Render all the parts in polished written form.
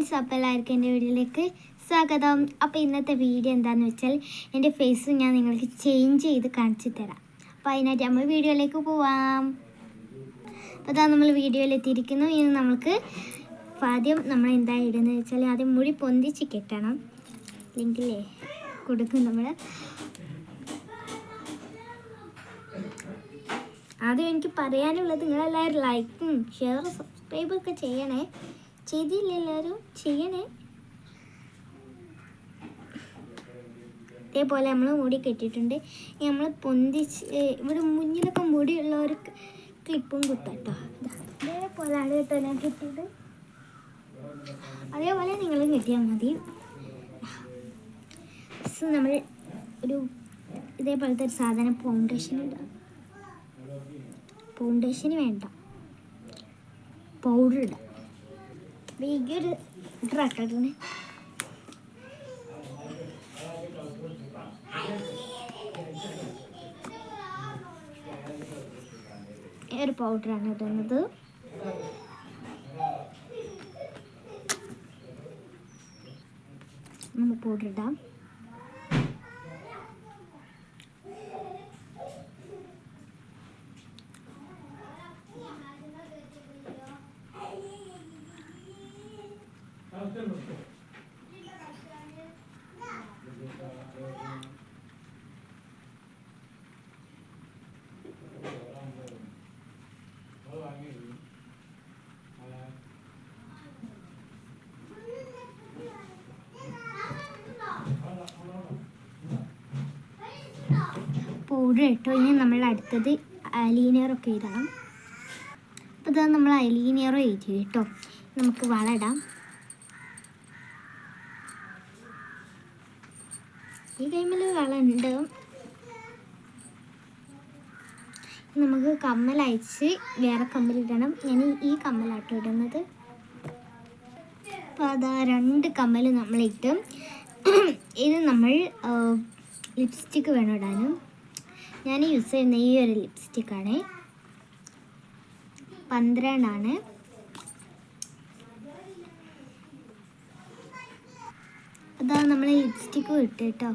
Friends, അപ്പോൾ എല്ലാവർക്കും എൻ്റെ വീഡിയോയിലേക്ക് സ്വാഗതം. അപ്പോൾ ഇന്നത്തെ വീഡിയോ എന്താണെന്ന് വെച്ചാൽ എൻ്റെ ഫേസ് ഞാൻ നിങ്ങൾക്ക് ചേഞ്ച് ചെയ്ത് കാണിച്ചു തരാം. അപ്പോൾ അതിനായിട്ട് നമ്മൾ വീഡിയോയിലേക്ക് പോവാം. അപ്പോൾ അതാ നമ്മൾ വീഡിയോയിലെത്തിയിരിക്കുന്നു. ഇനി നമുക്ക് ആദ്യം നമ്മൾ എന്താ ഇടുന്നത് വെച്ചാൽ ആദ്യം മുടി പൊന്തിച്ച് കെട്ടണം. ലിങ്കിലേ കൊടുക്കും നമ്മൾ. ആദ്യം എനിക്ക് പറയാനുള്ളത് നിങ്ങളെല്ലാവരും ലൈക്കും ഷെയറും സബ്സ്ക്രൈബൊക്കെ ചെയ്യണേ. ചെയ്തില്ല എല്ലാവരും ചെയ്യണേ. ഇതേപോലെ നമ്മൾ മുടി കെട്ടിയിട്ടുണ്ട്. നമ്മൾ പൊന്തിച്ച് ഇവിടെ മുന്നിലൊക്കെ മുടിയുള്ളവർക്ക് ക്ലിപ്പും കുത്താം കേട്ടോ. ഇതേപോലെയാണ് കേട്ടോ ഞാൻ കെട്ടിയത്. അതേപോലെ നിങ്ങളും കെട്ടിയാൽ മതി. നമ്മൾ ഒരു ഇതേപോലത്തെ ഒരു സാധനം ഫൗണ്ടേഷൻ ഇടാം. ഫൗണ്ടേഷന് വേണ്ട, പൗഡർ ഇടാം. ഒരു ഡ്രട്ടിന് ഒരു പൗഡറാണ് ഇടുന്നത്. നമുക്ക് പൗഡർ ഇടാം. പൗഡർ ഇട്ടോ. ഇനി നമ്മൾ അടുത്തത് ഐലൈനറൊക്കെ എഴുതണം. അപ്പോൾ ഇതാ നമ്മൾ ഐലൈനറും എഴുതി കേട്ടോ. നമുക്ക് വള ഇടാം. ഈ ടൈമിൽ വള ഉണ്ട്. നമുക്ക് കമ്മൽ അയച്ച് വേറെ കമ്മലിടണം. ഞാൻ ഈ കമ്മലാട്ടോ ഇടുന്നത്. അപ്പോൾ അതാ 2 കമ്മൽ നമ്മളിട്ട്. ഇത് നമ്മൾ ലിപ്സ്റ്റിക്ക് വേണം ഇടാനും. ഞാൻ യൂസ് ചെയ്യുന്ന ഈ ഒരു ലിപ്സ്റ്റിക്കാണ്. 12 ആണ്. അതാ നമ്മൾ ലിപ്സ്റ്റിക്ക് ഇട്ട് കേട്ടോ.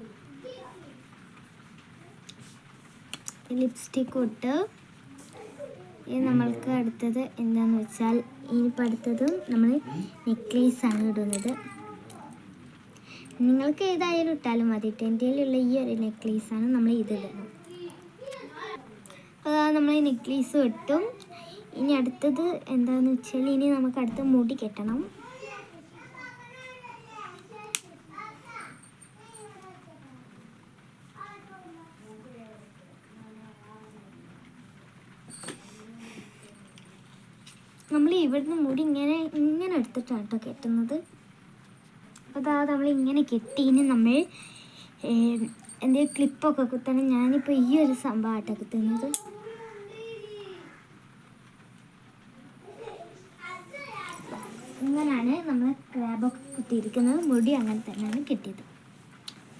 ലിപ്സ്റ്റിക്ക് ഇട്ട് ഇനി നമ്മൾക്ക് അടുത്തത് എന്താണെന്ന് വെച്ചാൽ ഇനിയിപ്പോൾ അടുത്തത് നമ്മൾ നെക്ലേസാണ് ഇടുന്നത്. നിങ്ങൾക്ക് ഏതായാലും ഇട്ടാലും മതി. എൻ്റെ കയ്യിലുള്ള ഈ ഒരു നെക്ലേസാണ് നമ്മൾ ഇതിടുന്നത്. അപ്പോൾ നമ്മൾ ഈ നെക്ലേസും ഇട്ടും. ഇനി അടുത്തത് എന്താണെന്ന് വെച്ചാൽ ഇനി നമുക്ക് അടുത്ത മുടി കെട്ടണം. നമ്മൾ ഇവിടുന്ന് മുടി ഇങ്ങനെ എടുത്തിട്ടാണ് കേട്ടോ കെട്ടുന്നത്. അപ്പോൾ അതാ നമ്മൾ ഇങ്ങനെ കെട്ടി. ഇനി നമ്മൾ എന്തെങ്കിലും ക്ലിപ്പൊക്കെ കുത്തണം. ഞാനിപ്പോൾ ഈ ഒരു സംഭവമായിട്ടാണ് കുത്തുന്നത്. ഇങ്ങനെയാണ് നമ്മൾ ക്രാബൊക്കെ കുത്തിയിരിക്കുന്നത്. മുടി അങ്ങനെ തന്നെയാണ് കെട്ടിയത്.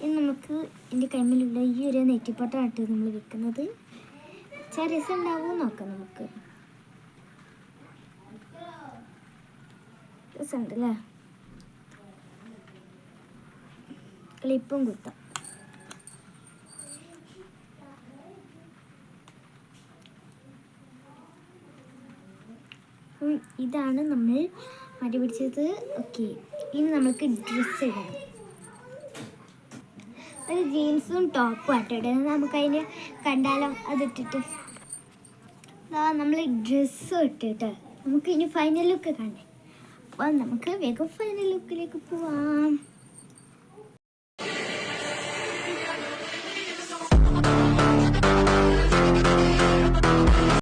ഇനി നമുക്ക് എൻ്റെ കൈമിലുള്ള ഈ ഒരു നെറ്റിപ്പട്ടമായിട്ട് നമ്മൾ വെക്കുന്നത്. രസം ഉണ്ടാവും നോക്കാം. നമുക്ക് രസമുണ്ടല്ലേ. ക്ലിപ്പും കുത്താം. ഇതാണ് നമ്മൾ മടി പിടിച്ചത്. ഓക്കെ, ഇനി നമുക്ക് ഡ്രസ്സ് ഇടണം. ഒരു ജീൻസും ടോപ്പും ആട്ടോ ഇടുന്നത്. നമുക്കതിന് കണ്ടാലോ അതിട്ടിട്ട്. നമ്മൾ ഡ്രസ്സും ഇട്ടിട്ട് നമുക്ക് ഇനി ഫൈനൽ ലുക്ക് കാണണ്ടേ. അപ്പോൾ നമുക്ക് വേഗം ഫൈനൽ ലുക്കിലേക്ക് പോവാം.